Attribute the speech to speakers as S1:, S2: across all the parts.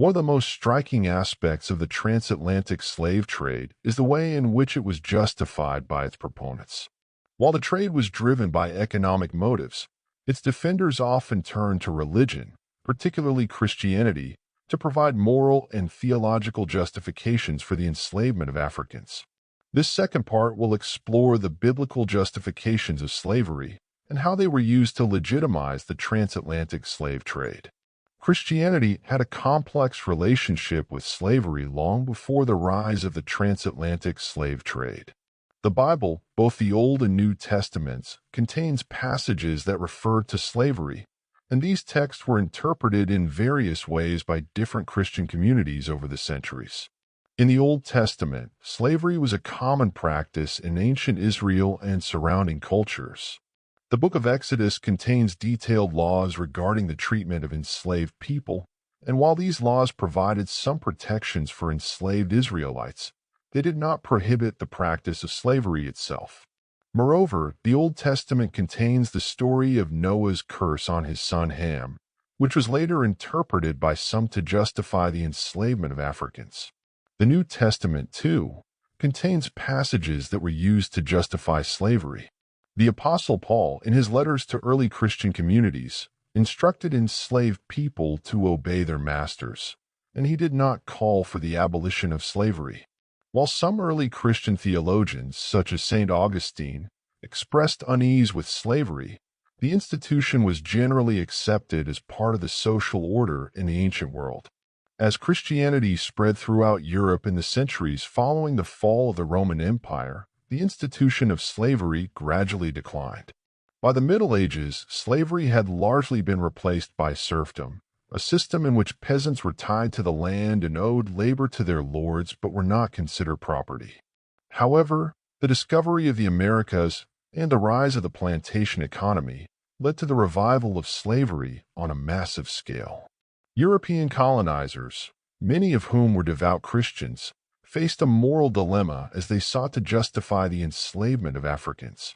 S1: One of the most striking aspects of the transatlantic slave trade is the way in which it was justified by its proponents. While the trade was driven by economic motives, its defenders often turned to religion, particularly Christianity, to provide moral and theological justifications for the enslavement of Africans. This second part will explore the biblical justifications of slavery and how they were used to legitimize the transatlantic slave trade. Christianity had a complex relationship with slavery long before the rise of the transatlantic slave trade. The Bible, both the Old and New Testaments, contains passages that refer to slavery, and these texts were interpreted in various ways by different Christian communities over the centuries. In the Old Testament, slavery was a common practice in ancient Israel and surrounding cultures. The book of Exodus contains detailed laws regarding the treatment of enslaved people, and while these laws provided some protections for enslaved Israelites, they did not prohibit the practice of slavery itself. Moreover, the Old Testament contains the story of Noah's curse on his son Ham, which was later interpreted by some to justify the enslavement of Africans. The New Testament, too, contains passages that were used to justify slavery. The Apostle Paul, in his letters to early Christian communities, instructed enslaved people to obey their masters, and he did not call for the abolition of slavery. While some early Christian theologians, such as St. Augustine, expressed unease with slavery, the institution was generally accepted as part of the social order in the ancient world. As Christianity spread throughout Europe in the centuries following the fall of the Roman Empire, the institution of slavery gradually declined. By the Middle Ages, slavery had largely been replaced by serfdom, a system in which peasants were tied to the land and owed labor to their lords but were not considered property. However, the discovery of the Americas and the rise of the plantation economy led to the revival of slavery on a massive scale. European colonizers, many of whom were devout Christians, faced a moral dilemma as they sought to justify the enslavement of Africans.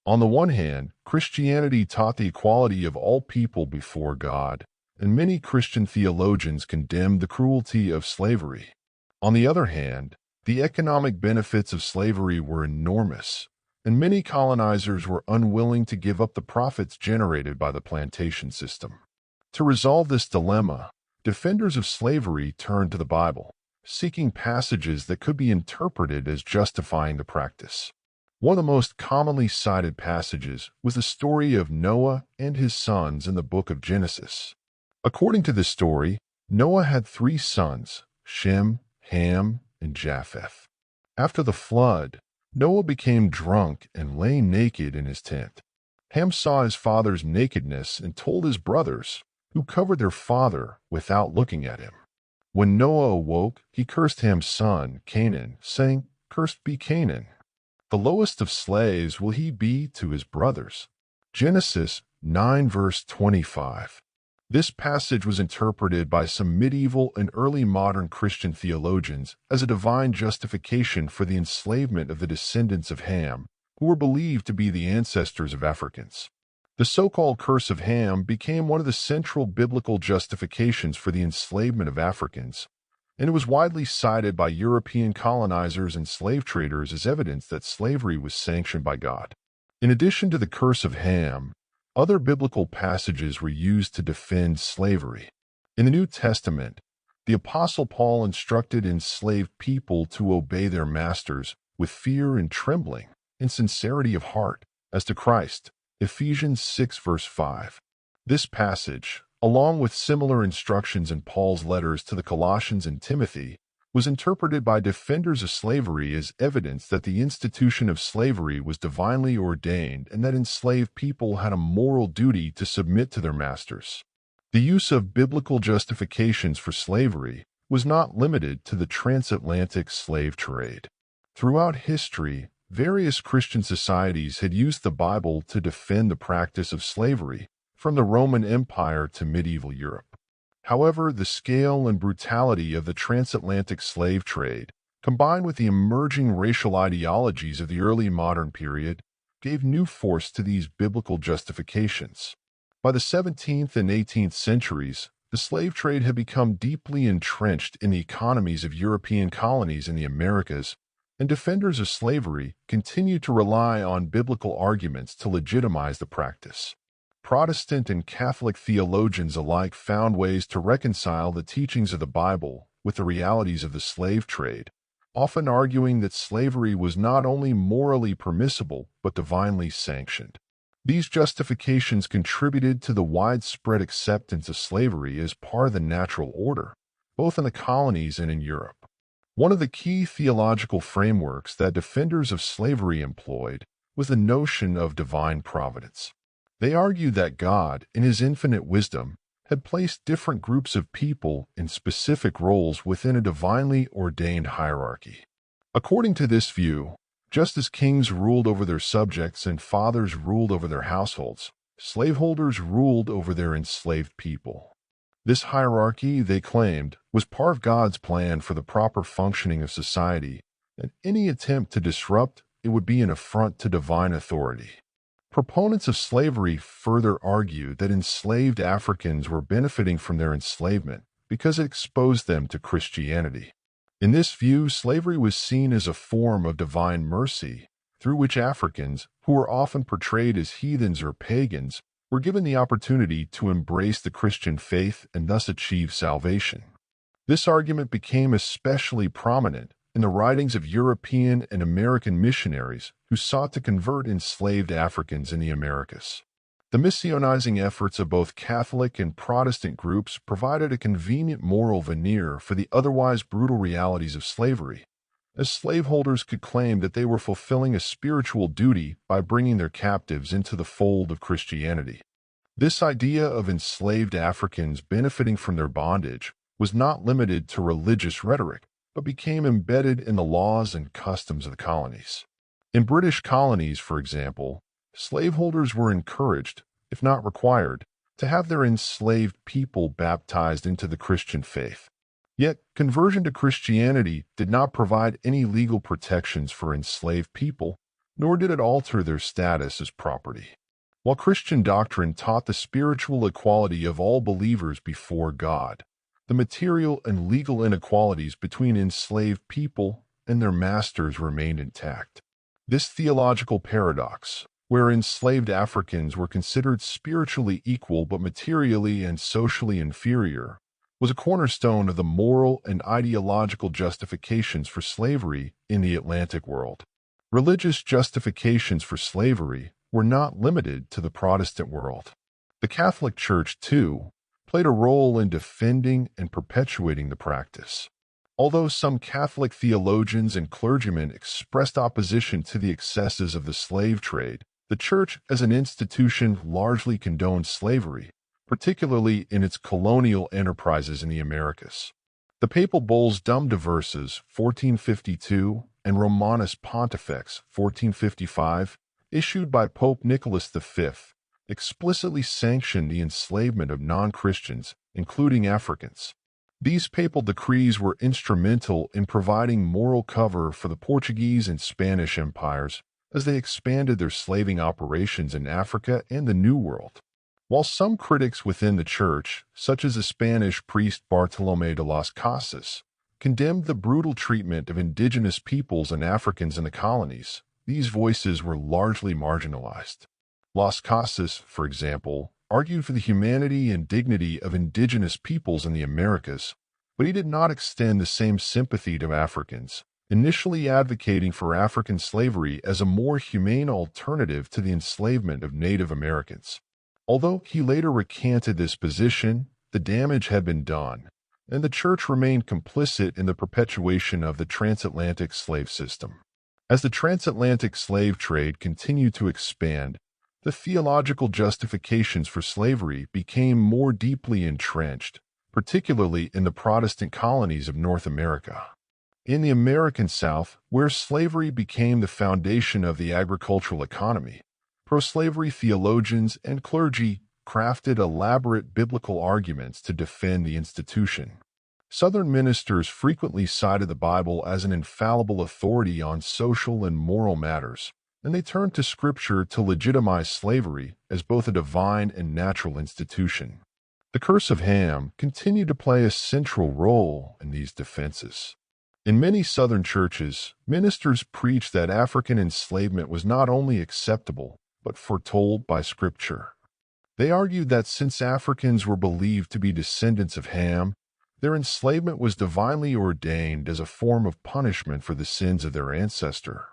S1: On the one hand, Christianity taught the equality of all people before God, and many Christian theologians condemned the cruelty of slavery. On the other hand, the economic benefits of slavery were enormous, and many colonizers were unwilling to give up the profits generated by the plantation system. To resolve this dilemma, defenders of slavery turned to the Bible, seeking passages that could be interpreted as justifying the practice. One of the most commonly cited passages was the story of Noah and his sons in the book of Genesis. According to this story, Noah had 3 sons, Shem, Ham, and Japheth. After the flood, Noah became drunk and lay naked in his tent. Ham saw his father's nakedness and told his brothers, who covered their father without looking at him. When Noah awoke, he cursed Ham's son, Canaan, saying, "Cursed be Canaan. The lowest of slaves will he be to his brothers." Genesis 9 verse 25. This passage was interpreted by some medieval and early modern Christian theologians as a divine justification for the enslavement of the descendants of Ham, who were believed to be the ancestors of Africans. The so-called curse of Ham became one of the central biblical justifications for the enslavement of Africans, and it was widely cited by European colonizers and slave traders as evidence that slavery was sanctioned by God. In addition to the curse of Ham, other biblical passages were used to defend slavery. In the New Testament, the Apostle Paul instructed enslaved people to obey their masters with fear and trembling and sincerity of heart, as to Christ. Ephesians 6 verse 5. This passage, along with similar instructions in Paul's letters to the Colossians and Timothy, was interpreted by defenders of slavery as evidence that the institution of slavery was divinely ordained and that enslaved people had a moral duty to submit to their masters. The use of biblical justifications for slavery was not limited to the transatlantic slave trade. Throughout history, various Christian societies had used the Bible to defend the practice of slavery, from the Roman Empire to medieval Europe. However, the scale and brutality of the transatlantic slave trade, combined with the emerging racial ideologies of the early modern period, gave new force to these biblical justifications. By the 17th and 18th centuries, The slave trade had become deeply entrenched in the economies of European colonies in the Americas, and defenders of slavery continued to rely on biblical arguments to legitimize the practice. Protestant and Catholic theologians alike found ways to reconcile the teachings of the Bible with the realities of the slave trade, often arguing that slavery was not only morally permissible but divinely sanctioned. These justifications contributed to the widespread acceptance of slavery as part of the natural order, both in the colonies and in Europe. One of the key theological frameworks that defenders of slavery employed was the notion of divine providence. They argued that God, in His infinite wisdom, had placed different groups of people in specific roles within a divinely ordained hierarchy. According to this view, just as kings ruled over their subjects and fathers ruled over their households, slaveholders ruled over their enslaved people. This hierarchy, they claimed, was part of God's plan for the proper functioning of society, and any attempt to disrupt it would be an affront to divine authority. Proponents of slavery further argued that enslaved Africans were benefiting from their enslavement because it exposed them to Christianity. In this view, slavery was seen as a form of divine mercy through which Africans, who were often portrayed as heathens or pagans, were given the opportunity to embrace the Christian faith and thus achieve salvation. This argument became especially prominent in the writings of European and American missionaries who sought to convert enslaved Africans in the Americas. The missionizing efforts of both Catholic and Protestant groups provided a convenient moral veneer for the otherwise brutal realities of slavery, as slaveholders could claim that they were fulfilling a spiritual duty by bringing their captives into the fold of Christianity. This idea of enslaved Africans benefiting from their bondage was not limited to religious rhetoric, but became embedded in the laws and customs of the colonies. In British colonies, for example, slaveholders were encouraged, if not required, to have their enslaved people baptized into the Christian faith. Yet, conversion to Christianity did not provide any legal protections for enslaved people, nor did it alter their status as property. While Christian doctrine taught the spiritual equality of all believers before God, the material and legal inequalities between enslaved people and their masters remained intact. This theological paradox, where enslaved Africans were considered spiritually equal but materially and socially inferior, was a cornerstone of the moral and ideological justifications for slavery in the Atlantic world. Religious justifications for slavery were not limited to the Protestant world. The Catholic Church, too, played a role in defending and perpetuating the practice. Although some Catholic theologians and clergymen expressed opposition to the excesses of the slave trade, the Church as an institution largely condoned slavery, particularly in its colonial enterprises in the Americas. The papal bulls Dum Diversas, 1452, and Romanus Pontifex, 1455, issued by Pope Nicholas V, explicitly sanctioned the enslavement of non-Christians, including Africans. These papal decrees were instrumental in providing moral cover for the Portuguese and Spanish empires as they expanded their slaving operations in Africa and the New World. While some critics within the Church, such as the Spanish priest Bartolomé de las Casas, condemned the brutal treatment of indigenous peoples and Africans in the colonies, these voices were largely marginalized. Las Casas, for example, argued for the humanity and dignity of indigenous peoples in the Americas, but he did not extend the same sympathy to Africans, initially advocating for African slavery as a more humane alternative to the enslavement of Native Americans. Although he later recanted this position, the damage had been done, and the Church remained complicit in the perpetuation of the transatlantic slave system. As the transatlantic slave trade continued to expand, the theological justifications for slavery became more deeply entrenched, particularly in the Protestant colonies of North America. In the American South, where slavery became the foundation of the agricultural economy, pro-slavery theologians and clergy crafted elaborate biblical arguments to defend the institution. Southern ministers frequently cited the Bible as an infallible authority on social and moral matters, and they turned to Scripture to legitimize slavery as both a divine and natural institution. The curse of Ham continued to play a central role in these defenses. In many Southern churches, ministers preached that African enslavement was not only acceptable, but foretold by Scripture. They argued that since Africans were believed to be descendants of Ham, their enslavement was divinely ordained as a form of punishment for the sins of their ancestor.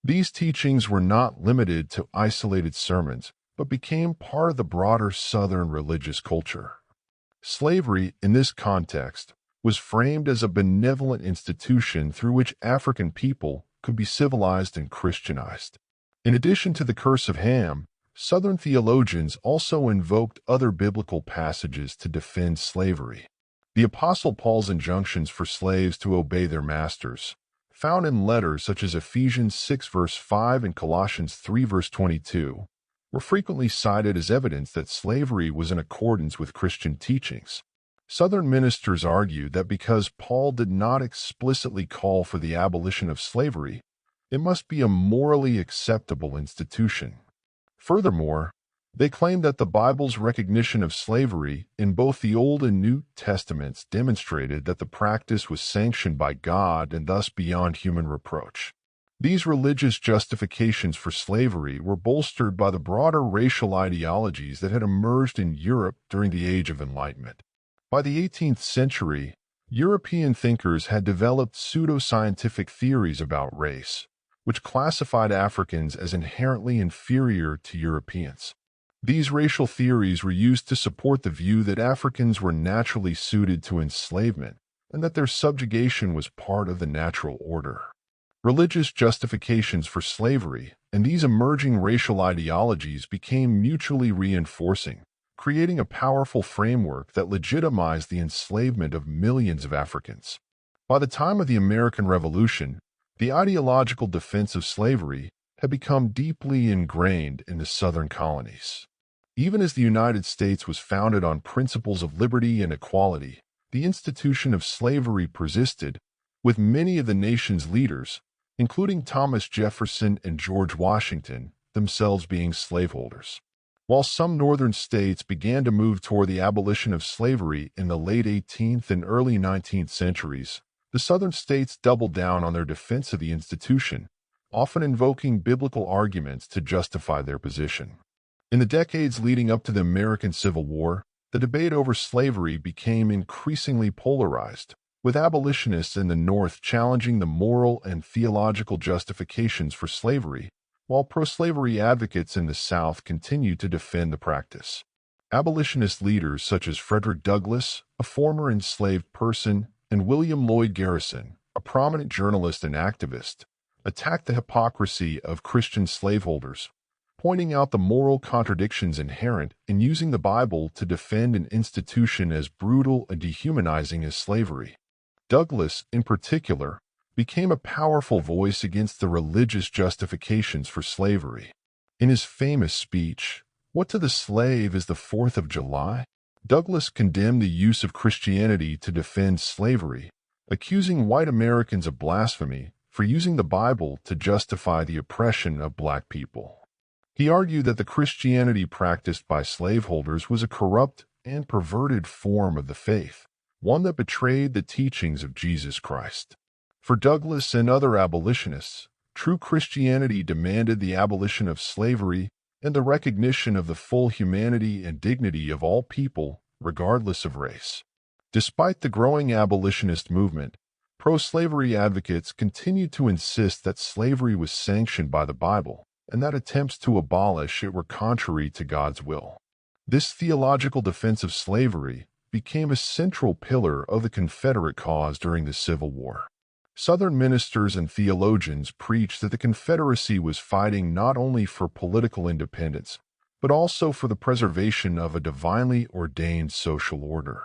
S1: These teachings were not limited to isolated sermons, but became part of the broader Southern religious culture. Slavery, in this context, was framed as a benevolent institution through which African people could be civilized and Christianized. In addition to the curse of Ham, Southern theologians also invoked other biblical passages to defend slavery. The Apostle Paul's injunctions for slaves to obey their masters, found in letters such as Ephesians 6 verse 5 and Colossians 3 verse 22, were frequently cited as evidence that slavery was in accordance with Christian teachings. Southern ministers argued that because Paul did not explicitly call for the abolition of slavery, it must be a morally acceptable institution. Furthermore, they claimed that the Bible's recognition of slavery in both the Old and New Testaments demonstrated that the practice was sanctioned by God and thus beyond human reproach. These religious justifications for slavery were bolstered by the broader racial ideologies that had emerged in Europe during the Age of Enlightenment. By the 18th century, European thinkers had developed pseudoscientific theories about race, which classified Africans as inherently inferior to Europeans. These racial theories were used to support the view that Africans were naturally suited to enslavement and that their subjugation was part of the natural order. Religious justifications for slavery and these emerging racial ideologies became mutually reinforcing, creating a powerful framework that legitimized the enslavement of millions of Africans. By the time of the American Revolution, the ideological defense of slavery had become deeply ingrained in the Southern colonies. Even as the United States was founded on principles of liberty and equality, the institution of slavery persisted, with many of the nation's leaders, including Thomas Jefferson and George Washington, themselves being slaveholders. While some northern states began to move toward the abolition of slavery in the late 18th and early 19th centuries, the southern states doubled down on their defense of the institution, often invoking biblical arguments to justify their position. In the decades leading up to the American Civil War, the debate over slavery became increasingly polarized, with abolitionists in the North challenging the moral and theological justifications for slavery, while pro-slavery advocates in the South continued to defend the practice. Abolitionist leaders such as Frederick Douglass, a former enslaved person, and William Lloyd Garrison, a prominent journalist and activist, attacked the hypocrisy of Christian slaveholders, pointing out the moral contradictions inherent in using the Bible to defend an institution as brutal and dehumanizing as slavery. Douglass, in particular, became a powerful voice against the religious justifications for slavery. In his famous speech, "What to the Slave is the 4th of July?" Douglass condemned the use of Christianity to defend slavery, accusing white Americans of blasphemy for using the Bible to justify the oppression of black people. He argued that the Christianity practiced by slaveholders was a corrupt and perverted form of the faith, one that betrayed the teachings of Jesus Christ. For Douglass and other abolitionists, true Christianity demanded the abolition of slavery and the recognition of the full humanity and dignity of all people, regardless of race. Despite the growing abolitionist movement, pro-slavery advocates continued to insist that slavery was sanctioned by the Bible and that attempts to abolish it were contrary to God's will. This theological defense of slavery became a central pillar of the Confederate cause during the Civil War. Southern ministers and theologians preached that the Confederacy was fighting not only for political independence, but also for the preservation of a divinely ordained social order.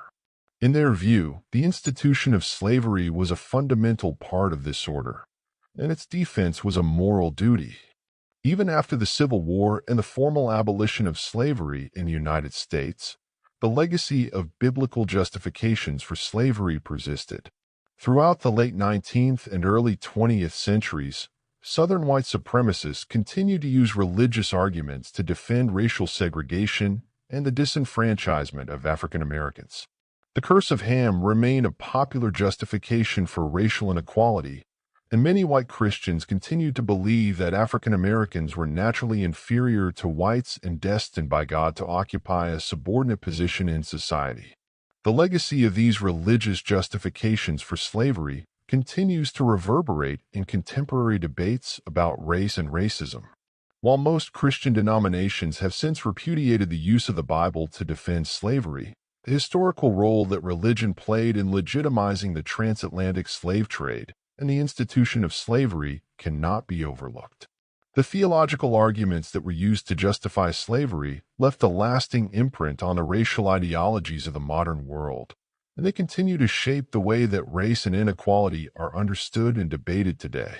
S1: In their view, the institution of slavery was a fundamental part of this order, and its defense was a moral duty. Even after the Civil War and the formal abolition of slavery in the United States, the legacy of biblical justifications for slavery persisted. Throughout the late 19th and early 20th centuries, Southern white supremacists continued to use religious arguments to defend racial segregation and the disenfranchisement of African Americans. The curse of Ham remained a popular justification for racial inequality, and many white Christians continued to believe that African Americans were naturally inferior to whites and destined by God to occupy a subordinate position in society. The legacy of these religious justifications for slavery continues to reverberate in contemporary debates about race and racism. While most Christian denominations have since repudiated the use of the Bible to defend slavery, the historical role that religion played in legitimizing the transatlantic slave trade and the institution of slavery cannot be overlooked. The theological arguments that were used to justify slavery left a lasting imprint on the racial ideologies of the modern world, and they continue to shape the way that race and inequality are understood and debated today.